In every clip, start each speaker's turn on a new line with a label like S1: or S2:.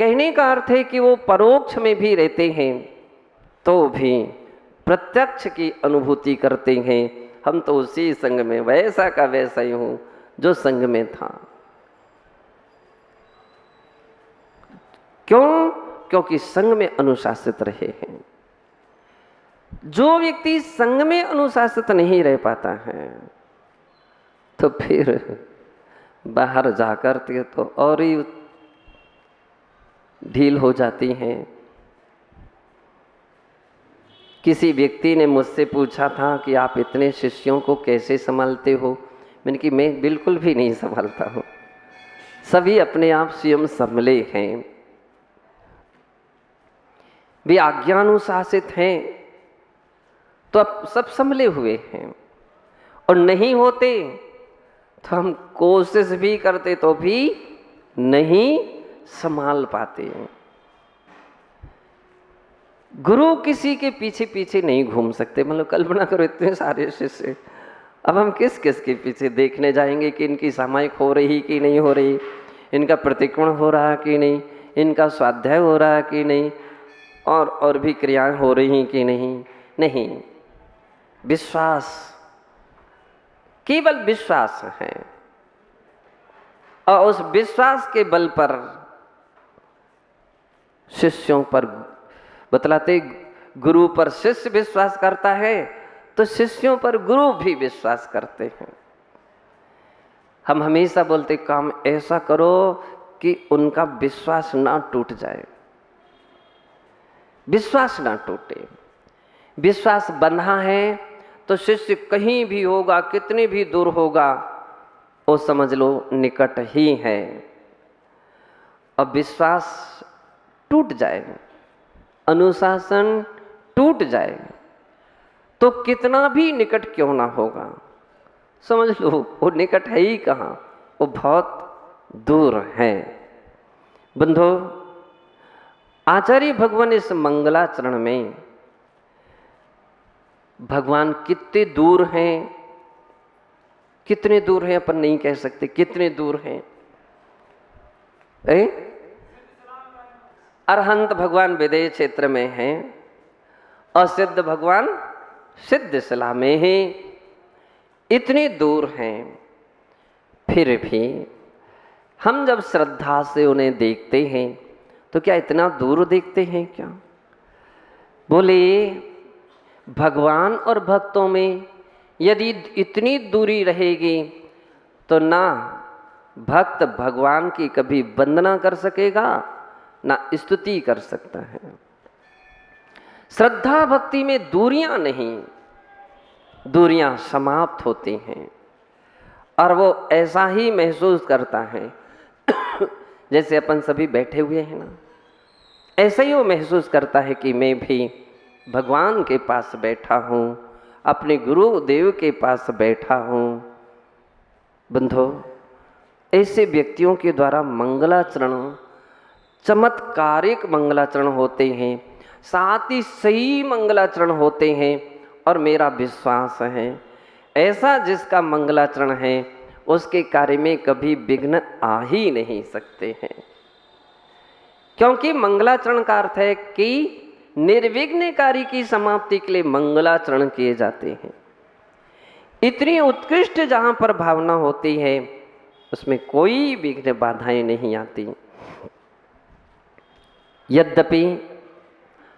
S1: कहने का अर्थ है कि वो परोक्ष में भी रहते हैं तो भी प्रत्यक्ष की अनुभूति करते हैं। हम तो उसी संग में वैसा का वैसा ही हूं जो संग में था। क्यों? क्योंकि संग में अनुशासित रहे हैं। जो व्यक्ति संग में अनुशासित नहीं रह पाता है तो फिर बाहर जाकर के तो और ही ढील हो जाती हैं। किसी व्यक्ति ने मुझसे पूछा था कि आप इतने शिष्यों को कैसे संभालते हो? मैंने कि मैं बिल्कुल भी नहीं संभालता हूँ, सभी अपने आप स्वयं संभले हैं, वे आज्ञानुशासित हैं तो अब सब संभले हुए हैं। और नहीं होते तो हम कोशिश भी करते तो भी नहीं संभाल पाते। गुरु किसी के पीछे पीछे नहीं घूम सकते। मतलब कल्पना करो इतने सारे शिष्य, अब हम किस किस के पीछे देखने जाएंगे कि इनकी सामायिक हो रही कि नहीं हो रही, इनका प्रतिकोण हो रहा कि नहीं, इनका स्वाध्याय हो रहा कि नहीं, और भी क्रियाएं हो रही कि नहीं। नहीं, विश्वास, केवल विश्वास है और उस विश्वास के बल पर शिष्यों पर बतलाते, गुरु पर शिष्य विश्वास करता है तो शिष्यों पर गुरु भी विश्वास करते हैं। हम हमेशा बोलते काम ऐसा करो कि उनका विश्वास ना टूट जाए, विश्वास ना टूटे। विश्वास बंधा है तो शिष्य कहीं भी होगा, कितने भी दूर होगा, वो समझ लो निकट ही है। अब विश्वास टूट जाए, अनुशासन टूट जाए तो कितना भी निकट क्यों ना होगा, समझ लो वो निकट है ही कहाँ, वो बहुत दूर है। बंधो, आचार्य भगवान इस मंगलाचरण में भगवान कितने दूर हैं, कितने दूर हैं अपन नहीं कह सकते, कितने दूर हैं। अरहंत भगवान विदेह क्षेत्र में हैं और सिद्ध भगवान सिद्ध शिला में हैं, इतने दूर हैं। फिर भी हम जब श्रद्धा से उन्हें देखते हैं तो क्या इतना दूर देखते हैं क्या? बोले भगवान और भक्तों में यदि इतनी दूरी रहेगी तो ना भक्त भगवान की कभी वंदना कर सकेगा ना स्तुति कर सकता है। श्रद्धा भक्ति में दूरियां नहीं, दूरियां समाप्त होती हैं और वो ऐसा ही महसूस करता है जैसे अपन सभी बैठे हुए हैं ना, ऐसा ही वो महसूस करता है कि मैं भी भगवान के पास बैठा हूँ, अपने गुरुदेव के पास बैठा हूँ। बंधो, ऐसे व्यक्तियों के द्वारा मंगलाचरण चमत्कारिक मंगलाचरण होते हैं, साथ ही सही मंगलाचरण होते हैं। और मेरा विश्वास है ऐसा जिसका मंगलाचरण है उसके कार्य में कभी विघ्न आ ही नहीं सकते हैं, क्योंकि मंगलाचरण का अर्थ है कि निर्विघ्न कार्य की समाप्ति के लिए मंगलाचरण किए जाते हैं। इतनी उत्कृष्ट जहां पर भावना होती है उसमें कोई विघ्न बाधाएं नहीं आती। यद्यपि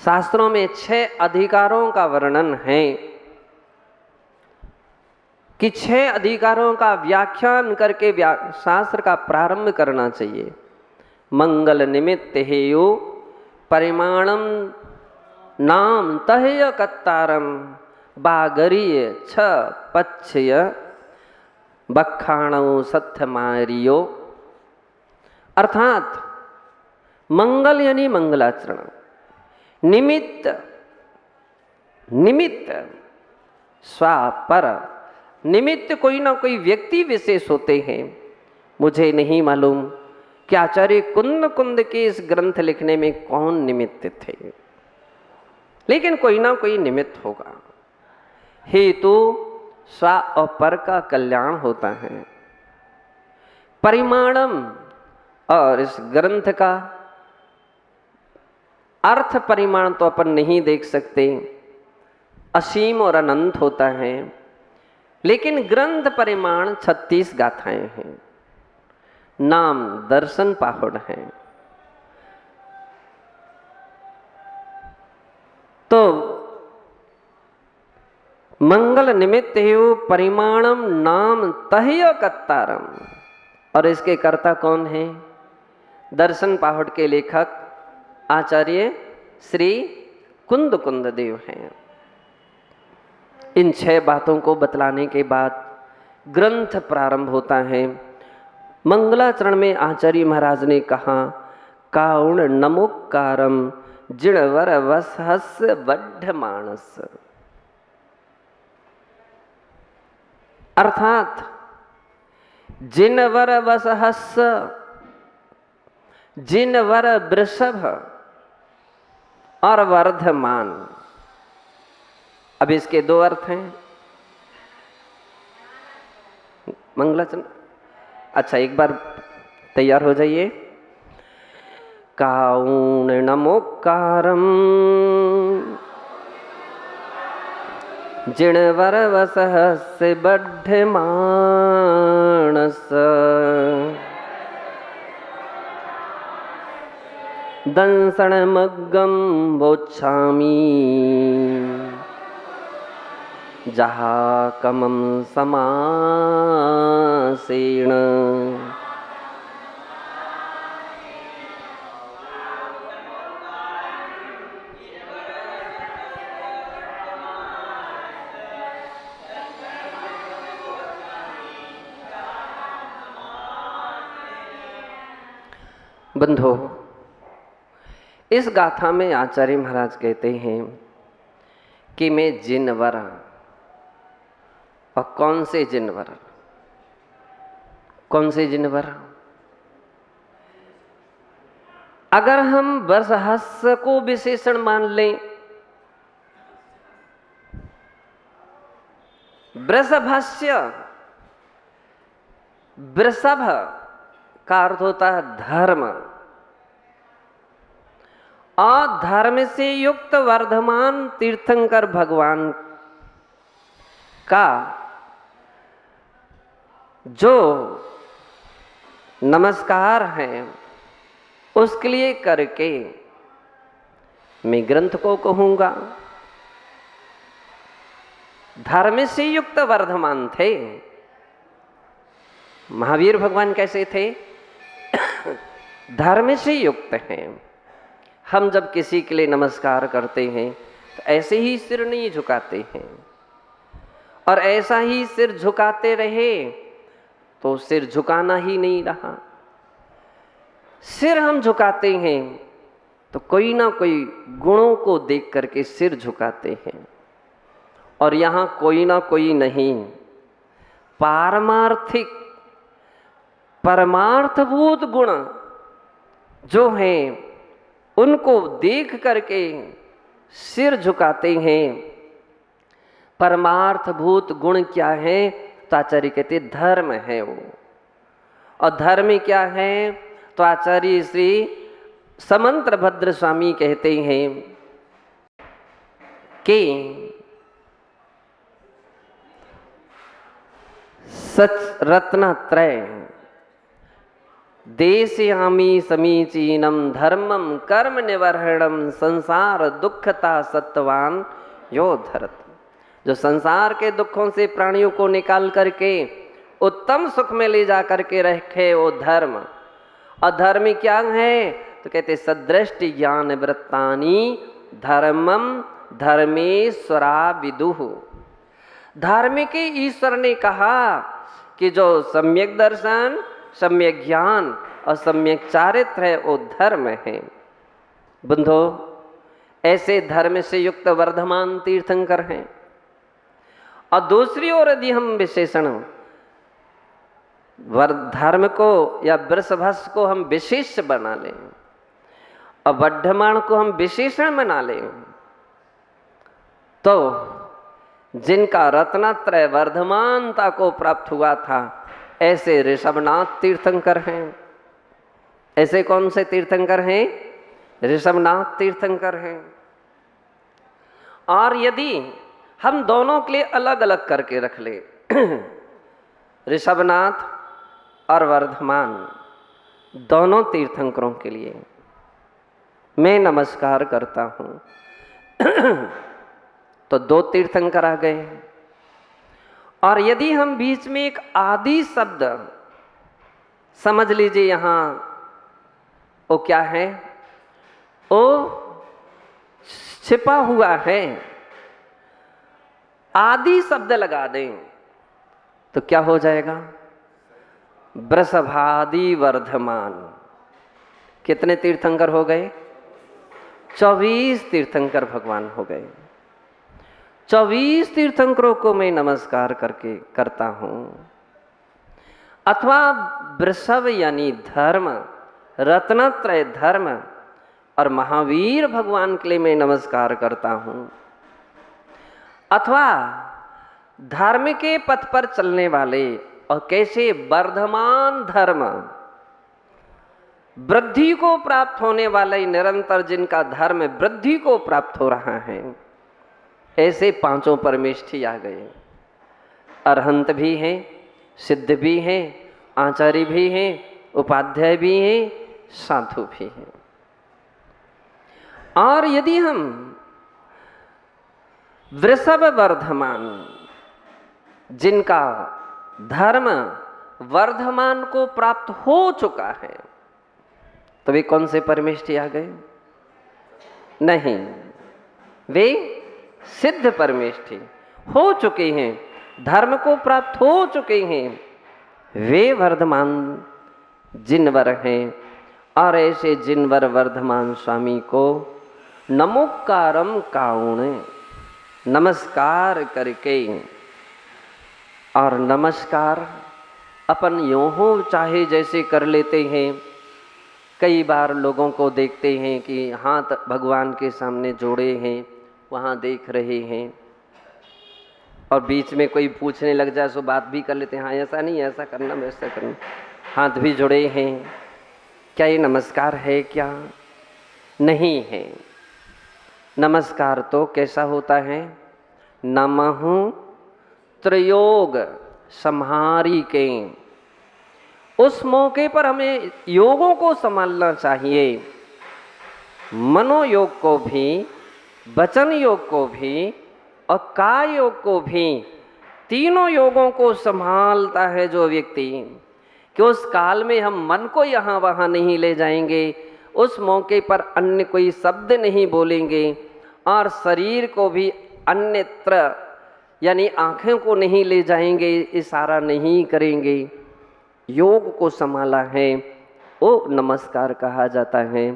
S1: शास्त्रों में 6 अधिकारों का वर्णन है कि 6 अधिकारों का व्याख्यान करके शास्त्र का प्रारंभ करना चाहिए। मंगल निमित्त हेयो परिमाणम नाम तहय कत्तारम बागरीय छ पच्छय बखाणो सत्थमारियो। अर्थात मंगल यानी मंगलाचरण, निमित्त, निमित्त स्वापर, निमित्त कोई ना कोई व्यक्ति विशेष होते हैं। मुझे नहीं मालूम कि आचार्य कुंद कुंद के इस ग्रंथ लिखने में कौन निमित्त थे, लेकिन कोई ना कोई निमित्त होगा। हेतु स्व और पर का कल्याण होता है। परिमाणम, और इस ग्रंथ का अर्थ परिमाण तो अपन नहीं देख सकते, असीम और अनंत होता है, लेकिन ग्रंथ परिमाण 36 गाथाएं हैं। नाम दर्शन पाहुड़ है। तो मंगल निमित्त हेउ परिमाणम नाम तह्य कत्तारम। और इसके कर्ता कौन है? दर्शन पाहुड़ के लेखक आचार्य श्री कुंद कुंद देव हैं। इन 6 बातों को बतलाने के बाद ग्रंथ प्रारंभ होता है। मंगलाचरण में आचार्य महाराज ने कहा, काउण नमोकारम जिणवर वसहस बड्ढ मानस। अर्थात जिनवर वसहस, जिनवर वृषभ और वर्धमान। अब इसके 2 अर्थ हैं। मंगलाचरण, अच्छा एक बार तैयार हो जाइए। काउण नमोकारम जिणवर वसहस बड्ढ मानस। दंसण मग्गम वोच्छामि जहा कमम समासेण। बंधो, इस गाथा में आचार्य महाराज कहते हैं कि मैं जिनवर, और कौन से जिनवर? कौन से जिनवर? अगर हम वसहस को विशेषण मान लें, वृषभस्य, वृषभ का अर्थ होता है धर्म, और धर्म से युक्त वर्धमान तीर्थंकर भगवान का जो नमस्कार है उसके लिए करके मैं ग्रंथ को कहूंगा। धर्म से युक्त वर्धमान थे। महावीर भगवान कैसे थे? धर्म से युक्त हैं। हम जब किसी के लिए नमस्कार करते हैं तो ऐसे ही सिर नहीं झुकाते हैं, और ऐसा ही सिर झुकाते रहे तो सिर झुकाना ही नहीं रहा। सिर हम झुकाते हैं तो कोई ना कोई गुणों को देख करके सिर झुकाते हैं, और यहाँ कोई ना कोई नहीं, पारमार्थिक परमार्थभूत गुण जो हैं उनको देख करके सिर झुकाते हैं। परमार्थभूत गुण क्या है? तो आचार्य कहते धर्म है वो। और धर्म क्या है? तो आचार्य श्री समंत्र भद्र स्वामी कहते हैं कि सच रत्नत्रय देशयामी समीचीनम धर्मम कर्म निवर्हणम संसार दुखता सत्वान यो धरत। जो संसार के दुखों से प्राणियों को निकाल करके उत्तम सुख में ले जा करके रखे वो धर्म। और धर्म क्या है? तो कहते सदृष्टि ज्ञान वृत्तानि धर्मम धर्मेश्वरा विदुः। धर्म के ईश्वर ने कहा कि जो सम्यक दर्शन, सम्यक ज्ञान और सम्यक चारित्र है वो धर्म है। बंधो, ऐसे धर्म से युक्त वर्धमान तीर्थंकर हैं। और दूसरी ओर यदि हम विशेषण धर्म को या वृषभस को हम विशेष बना लें और बड्ढमाण को हम विशेषण बना लें, तो जिनका रत्नत्रय वर्धमानता को प्राप्त हुआ था ऐसे ऋषभनाथ तीर्थंकर हैं। ऐसे कौन से तीर्थंकर हैं? ऋषभनाथ तीर्थंकर हैं। और यदि हम दोनों के लिए अलग अलग करके रख ले, ऋषभनाथ और वर्धमान दोनों तीर्थंकरों के लिए मैं नमस्कार करता हूँ, तो 2 तीर्थंकर आ गए। और यदि हम बीच में एक आदि शब्द समझ लीजिए, यहाँ वो क्या है, वो छिपा हुआ है, आदि शब्द लगा दें तो क्या हो जाएगा? वृषभादि वर्धमान। कितने तीर्थंकर हो गए? 24 तीर्थंकर भगवान हो गए। 24 तीर्थंकरों को मैं नमस्कार करता हूं। अथवा वृषभ यानी धर्म, रत्नत्रय धर्म और महावीर भगवान के लिए मैं नमस्कार करता हूं। अथवा धर्म के पथ पर चलने वाले और कैसे वर्धमान धर्म, वृद्धि को प्राप्त होने वाले, निरंतर जिनका धर्म वृद्धि को प्राप्त हो रहा है, ऐसे 5 परमेष्ठी आ गए। अरहंत भी हैं, सिद्ध भी हैं, आचार्य भी हैं, उपाध्याय भी हैं, साधु भी हैं। और यदि हम वृषभ वर्धमान, जिनका धर्म वर्धमान को प्राप्त हो चुका है, तो वे कौन से परमेष्ठी आ गए? नहीं, वे सिद्ध परमेष्ठी हो चुके हैं, धर्म को प्राप्त हो चुके हैं, वे वर्धमान जिनवर हैं। और ऐसे जिनवर वर्धमान स्वामी को नमोकारम काउणे, नमस्कार करके, और नमस्कार अपन यूं हो चाहे जैसे कर लेते हैं। कई बार लोगों को देखते हैं कि हाथ भगवान के सामने जोड़े हैं, वहाँ देख रहे हैं, और बीच में कोई पूछने लग जाए तो बात भी कर लेते हैं, हाँ ऐसा नहीं, ऐसा करना, वैसा करना, हाथ भी जुड़े हैं। क्या ये नमस्कार है? क्या नहीं है। नमस्कार तो कैसा होता है? नमहु त्रियोग संहारी के। उस मौके पर हमें योगों को संभालना चाहिए, मनोयोग को भी, वचन योग को भी और काय योग को भी। तीनों योगों को संभालता है जो व्यक्ति, कि उस काल में हम मन को यहाँ वहाँ नहीं ले जाएंगे, उस मौके पर अन्य कोई शब्द नहीं बोलेंगे, और शरीर को भी अन्यत्र यानी आँखों को नहीं ले जाएंगे, इशारा नहीं करेंगे। योग को संभाला है, वो नमस्कार कहा जाता है।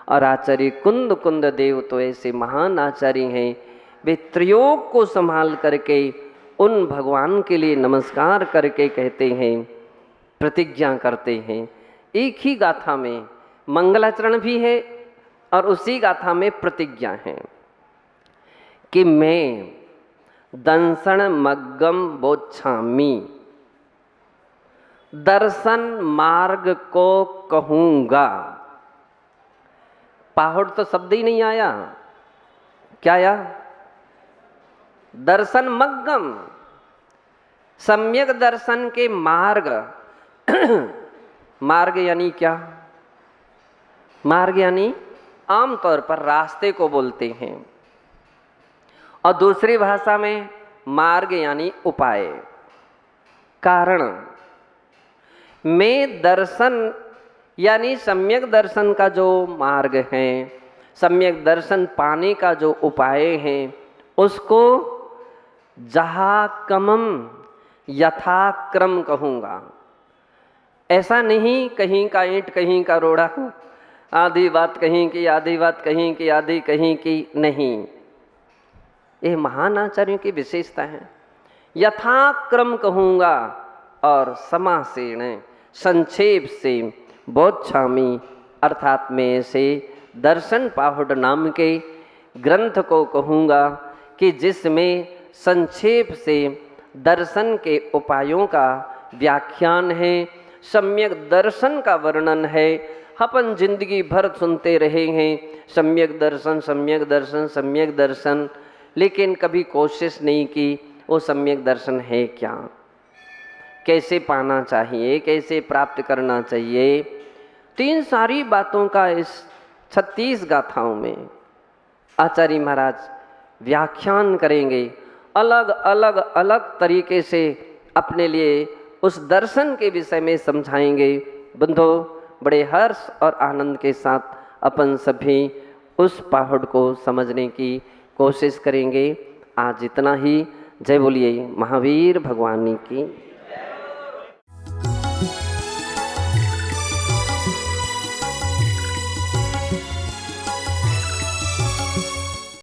S1: और आचार्य कुंद कुंद देव तो ऐसे महान आचार्य हैं, वे त्रियोग को संभाल करके उन भगवान के लिए नमस्कार करके कहते हैं, प्रतिज्ञा करते हैं। एक ही गाथा में मंगलाचरण भी है और उसी गाथा में प्रतिज्ञा है कि मैं दंसन मग्गम बोच्छामी, दर्शन मार्ग को कहूँगा। पाहुड़ तो शब्द ही नहीं आया, क्या आया? दर्शन मग्गम, सम्यक दर्शन के मार्ग। मार्ग यानी क्या? मार्ग यानी आमतौर पर रास्ते को बोलते हैं, और दूसरी भाषा में मार्ग यानी उपाय, कारण। में दर्शन यानी सम्यक दर्शन का जो मार्ग है, सम्यक दर्शन पाने का जो उपाय है, उसको जहाँ कमम यथाक्रम कहूँगा। ऐसा नहीं कहीं का ईंट कहीं का रोड़ा, आधी बात कहीं की, आधी बात कहीं की, आधी कहीं की, नहीं। ये महान आचार्यों की विशेषता है। यथाक्रम कहूँगा और समासेण, संक्षेप से, बोच्छामी अर्थात में से दर्शन पाहुड़ नाम के ग्रंथ को कहूँगा, कि जिसमें संक्षेप से दर्शन के उपायों का व्याख्यान है, सम्यक दर्शन का वर्णन है, अपन जिंदगी भर सुनते रहे हैं सम्यक दर्शन, सम्यक दर्शन, सम्यक दर्शन, लेकिन कभी कोशिश नहीं की वो सम्यक दर्शन है क्या, कैसे पाना चाहिए, कैसे प्राप्त करना चाहिए। तो इन सारी बातों का इस 36 गाथाओं में आचार्य महाराज व्याख्यान करेंगे, अलग अलग अलग तरीके से अपने लिए उस दर्शन के विषय में समझाएंगे। बंधो, बड़े हर्ष और आनंद के साथ अपन सभी उस पहाड़ को समझने की कोशिश करेंगे। आज इतना ही। जय बोलिए महावीर भगवान की।